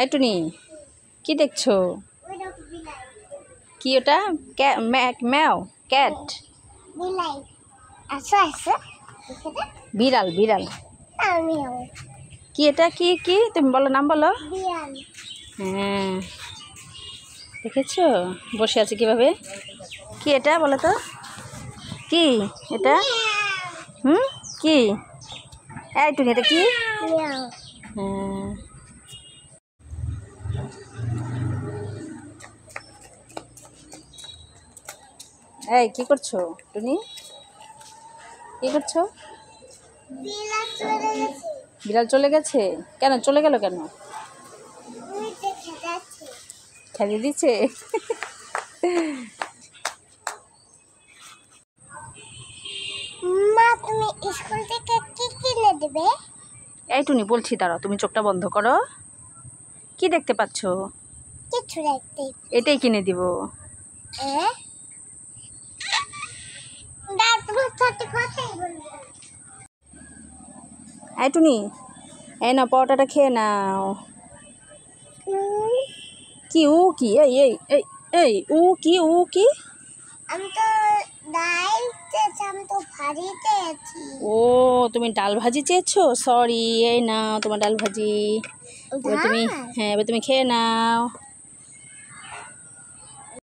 এই টুনি, কি দেখছো? কি ওটা? ম্যাও, ক্যাট, বিড়াল বিড়াল। কি এটা? কি কি তুমি বলো, নাম বলো। হ্যাঁ, দেখেছো বসে আছে কিভাবে? কি এটা বলো তো? কি এটা? কি? এই টুনি, এটা কি? হ্যাঁ। এই কি করছো টুনি? কি করছো? বিড়াল চলে গেছে কেন? চলে গেল কেন? খেতে দিচ্ছে। মা, তুমি স্কুল থেকে কি কিনে দেবে? এই টুনি বলছি, দাঁড়াও, তুমি চোখটা বন্ধ করো। কি দেখতে পাচ্ছ? কিছু দেখতে। এটাই কিনে দিব। এই টুনি, এই না পরোটাটা খেয়ে নাও। কি উ কি? এই এই এই এই উ কি? উ কি? আমি তো ডাল চেয়েছি, আমি তো ভাজি চেয়েছি। ও, তুমি ডাল ভাজি চেয়েছো? সরি, এই নাও তোমার ডাল ভাজি। এবার তুমি, হ্যাঁ, এবার তুমি খেয়ে নাও।